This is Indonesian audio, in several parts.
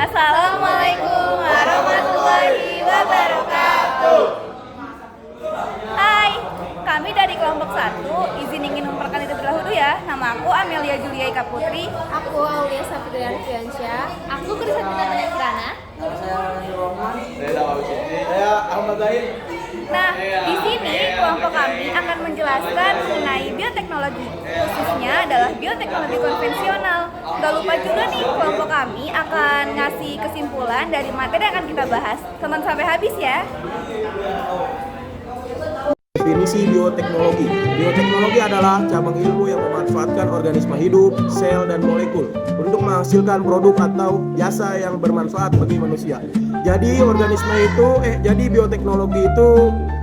Assalamualaikum warahmatullahi wabarakatuh. Hai, kami dari kelompok 1 izin ingin memperkenalkan diri terlebih dahulu ya. Nama aku Amelia Julia Ika Putri. Aku Aulia Safitriana Fiansyah. Aku Kristina Kirana. Saya Ahmad Zahid. Nah, di sini kelompok kami akan menjelaskan mengenai bioteknologi, khususnya adalah bioteknologi konvensional. Gak lupa juga nih, kelompok kami akan ngasih kesimpulan dari materi yang akan kita bahas. Tonton sampai habis ya. Definisi bioteknologi. Bioteknologi adalah cabang ilmu yang memanfaatkan organisme hidup, sel, dan molekul untuk menghasilkan produk atau jasa yang bermanfaat bagi manusia. Jadi bioteknologi itu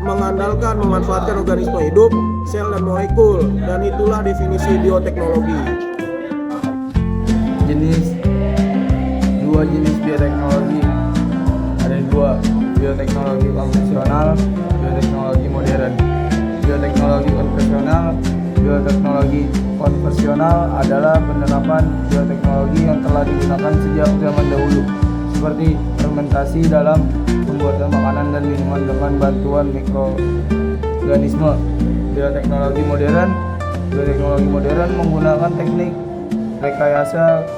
mengandalkan memanfaatkan organisme hidup, sel, dan molekul, dan itulah definisi bioteknologi. Dua jenis bioteknologi. Ada dua, bioteknologi konvensional, bioteknologi modern. Bioteknologi konvensional adalah penerapan bioteknologi yang telah digunakan sejak zaman dahulu, seperti fermentasi dalam pembuatan makanan dan minuman dengan bantuan mikroorganisme. Bioteknologi modern menggunakan teknik rekayasa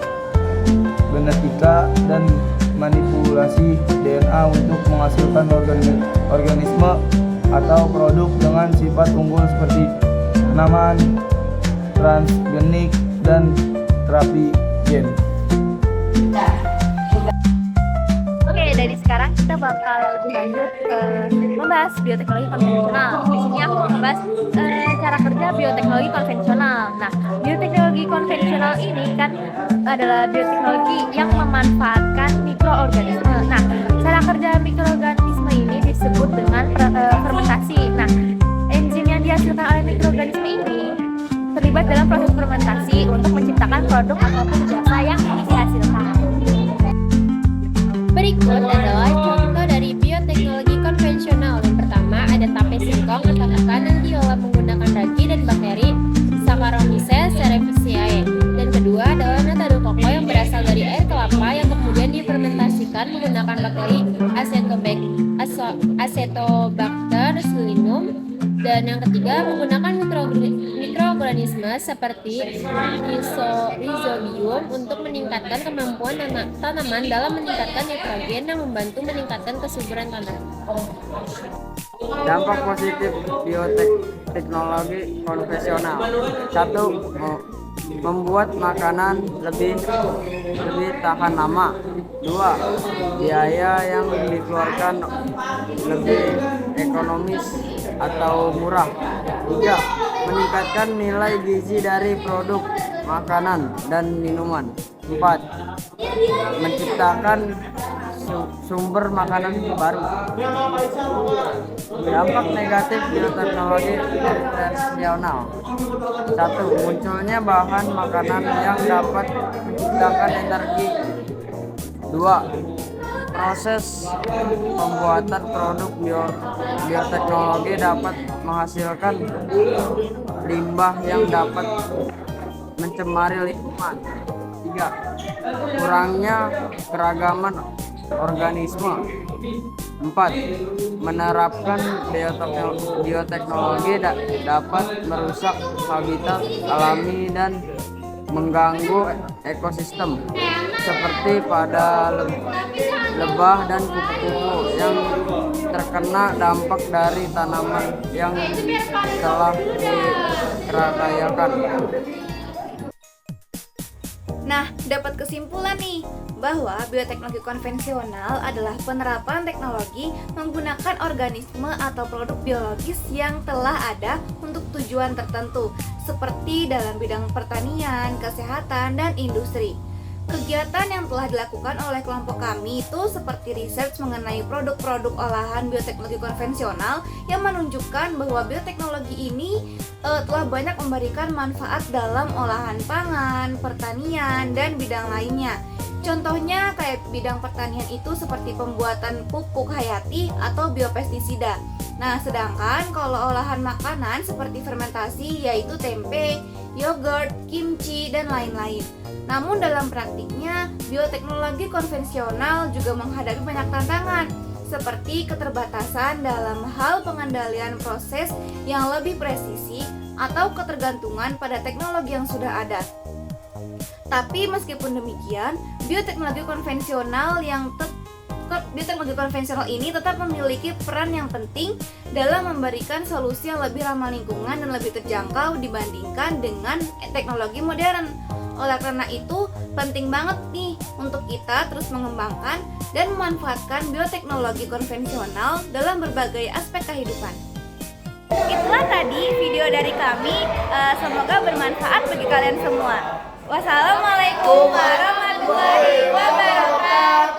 genetika dan manipulasi DNA untuk menghasilkan organisme atau produk dengan sifat unggul seperti tanaman, transgenik, dan terapi gen. Oke, dari sekarang kita bakal lebih lanjut membahas bioteknologi konvensional. Di sini aku membahas cara kerja bioteknologi konvensional. Nah, bioteknologi konvensional ini kan adalah bioteknologi yang memanfaatkan mikroorganisme. Nah, cara kerja mikroorganisme ini disebut dengan fermentasi. Nah, enzim yang dihasilkan oleh mikroorganisme ini terlibat dalam proses fermentasi untuk menciptakan produk ataupun jasa yang dihasilkan. Berikut adalah contoh dari bioteknologi konvensional. Yang pertama ada tape singkong atau makanan diolah menggunakan ragi dan bakteri Saccharomyces cerevisiae. Dan kedua adalah nata de coco yang berasal dari air kelapa yang kemudian difermentasikan menggunakan bakteri Acetobacter sulinum. Dan yang ketiga menggunakan mikroorganisme seperti Rhizobium untuk meningkatkan kemampuan tanaman dalam meningkatkan nitrogen yang membantu meningkatkan kesuburan tanah. Dampak positif bioteknologi konvensional. 1. Membuat makanan lebih tahan lama. 2. Biaya yang dikeluarkan lebih ekonomis atau murah. 3. Meningkatkan nilai gizi dari produk makanan dan minuman. 4. Menciptakan sumber makanan baru. Dampak negatif bioteknologi konvensional. 1. Munculnya bahan makanan yang dapat menciptakan energi. 2. Proses pembuatan produk bioteknologi dapat menghasilkan limbah yang dapat mencemari lingkungan. 3. Kurangnya keragaman organisme. 4. Menerapkan bioteknologi dapat merusak habitat alami dan mengganggu ekosistem seperti pada lebah dan kupu-kupu yang terkena dampak dari tanaman yang telah diragayakan. Nah, dapat kesimpulan nih bahwa bioteknologi konvensional adalah penerapan teknologi menggunakan organisme atau produk biologis yang telah ada untuk tujuan tertentu, seperti dalam bidang pertanian, kesehatan, dan industri. Kegiatan yang telah dilakukan oleh kelompok kami itu seperti research mengenai produk-produk olahan bioteknologi konvensional yang menunjukkan bahwa bioteknologi ini telah banyak memberikan manfaat dalam olahan pangan, pertanian, dan bidang lainnya. Contohnya kayak bidang pertanian itu seperti pembuatan pupuk hayati atau biopestisida. Nah, sedangkan kalau olahan makanan seperti fermentasi yaitu tempe, yogurt, kimchi, dan lain-lain. Namun dalam praktiknya, bioteknologi konvensional juga menghadapi banyak tantangan seperti keterbatasan dalam hal pengendalian proses yang lebih presisi atau ketergantungan pada teknologi yang sudah ada. Tapi meskipun demikian, bioteknologi konvensional ini tetap memiliki peran yang penting dalam memberikan solusi yang lebih ramah lingkungan dan lebih terjangkau dibandingkan dengan teknologi modern. Oleh karena itu, penting banget nih untuk kita terus mengembangkan dan memanfaatkan bioteknologi konvensional dalam berbagai aspek kehidupan. Itulah tadi video dari kami, semoga bermanfaat bagi kalian semua. Wassalamualaikum warahmatullahi wabarakatuh.